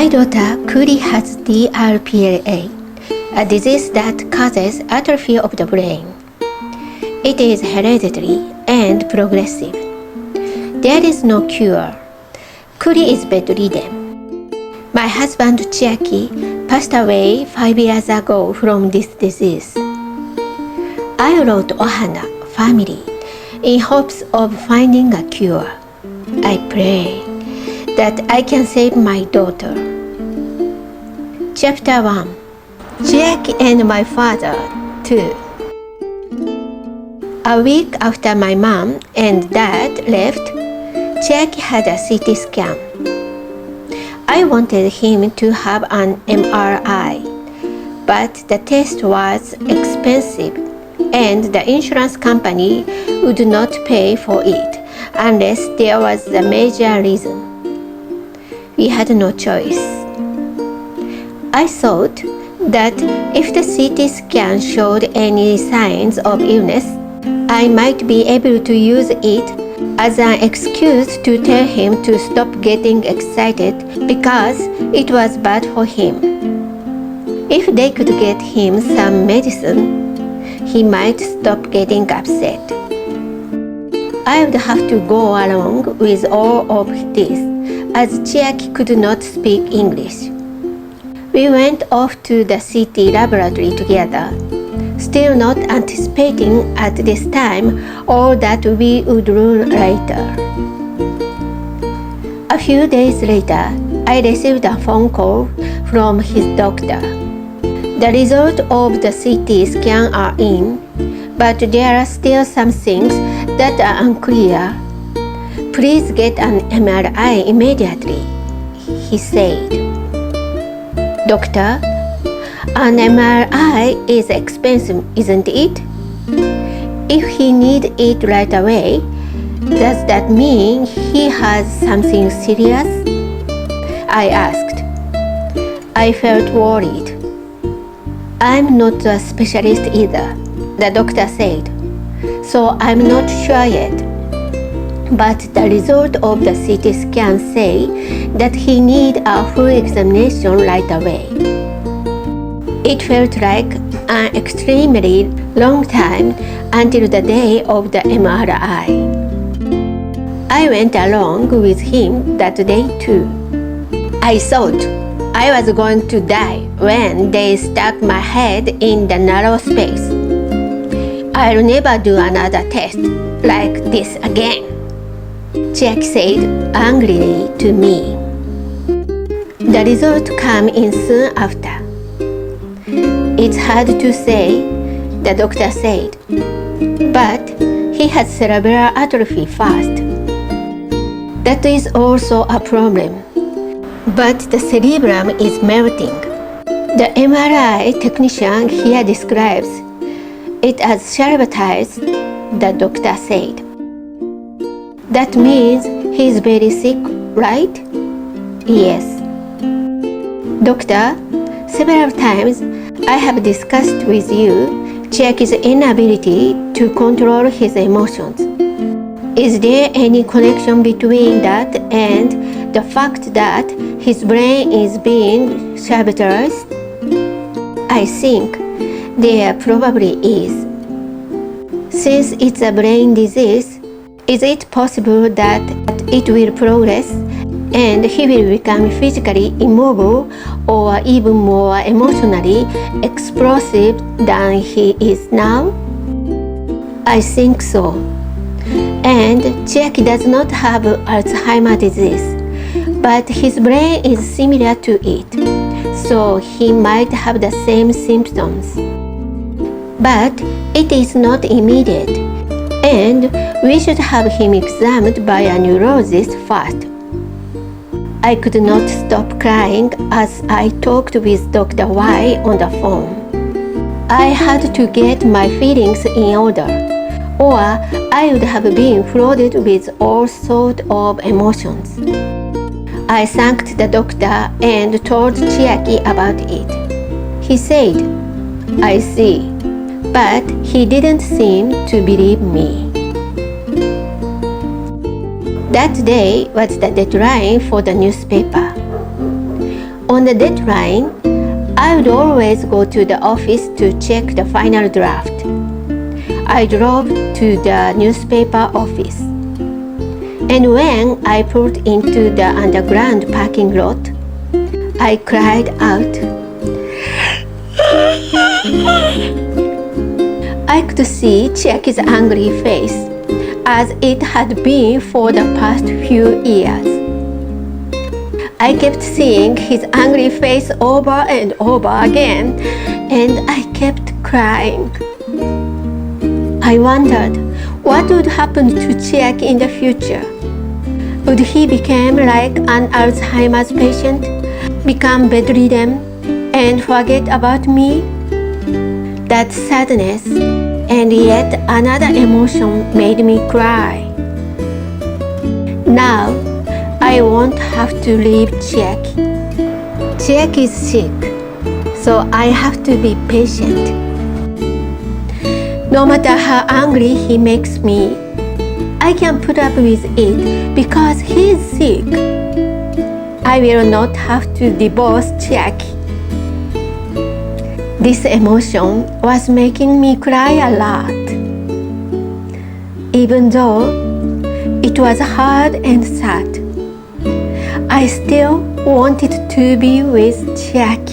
My daughter Kuri has DRPLA, a disease that causes atrophy of the brain. It is hereditary and progressive. There is no cure. Kuri is bedridden. My husband Chiaki passed away 5 years ago from this disease. I wrote OHANA Family in hopes of finding a cure. I pray that I can save my daughter. Chapter 1. Chiaki and my father, 2. A week after my mom and dad left, Chiaki had a CT scan. I wanted him to have an MRI, but the test was expensive and the insurance company would not pay for it unless there was a major reason. We had no choice. I thought that if the CT scan showed any signs of illness, I might be able to use it as an excuse to tell him to stop getting excited because it was bad for him. If they could get him some medicine, he might stop getting upset. I would have to go along with all of this as Chiaki could not speak English. We went off to the city laboratory together, still not anticipating at this time all that we would learn later. A few days later, I received a phone call from his doctor. The result of the CT scan are in, but there are still some things that are unclear. Please get an MRI immediately, he said. Doctor, an MRI is expensive, isn't it? If he needs it right away, does that mean he has something serious? I asked. I felt worried. I'm not a specialist either, the doctor said, so I'm not sure yet. But the result of the CT scan say that he needs a full examination right away. It felt like an extremely long time until the day of the MRI. I went along with him that day too. I thought I was going to die when they stuck my head in the narrow space. I'll never do another test like this again, Chiaki said angrily to me. The result came in soon after. It's hard to say, the doctor said, but he had cerebral atrophy first. That is also a problem, but the cerebrum is melting. The MRI technician here describes it as sharp-eyes, the doctor said. That means he's very sick, right? Yes. Doctor, several times I have discussed with you Chiaki's inability to control his emotions. Is there any connection between that and the fact that his brain is being sabotaged? I think there probably is. Since it's a brain disease, is it possible that it will progress and he will become physically immobile or even more emotionally explosive than he is now? I think so. And Chiaki does not have Alzheimer's disease, but his brain is similar to it, so he might have the same symptoms. But it is not immediate, and we should have him examined by a neurologist first. I could not stop crying as I talked with Dr. Y on the phone. I had to get my feelings in order, or I would have been flooded with all sorts of emotions. I thanked the doctor and told Chiaki about it. He said, I see, but he didn't seem to believe me. That day was the deadline for the newspaper. On the deadline, I would always go to the office to check the final draft. I drove to the newspaper office. And when I pulled into the underground parking lot, I cried out. I could see Chiaki's angry face, as it had been for the past few years. I kept seeing his angry face over and over again, and I kept crying. I wondered what would happen to Chiaki in the future. Would he become like an Alzheimer's patient, become bedridden, and forget about me? That sadness and yet another emotion made me cry. Now, I won't have to leave Chiaki. Chiaki is sick, so I have to be patient. No matter how angry he makes me, I can put up with it because he is sick. I will not have to divorce Chiaki. This emotion was making me cry a lot. Even though it was hard and sad, I still wanted to be with Chiaki.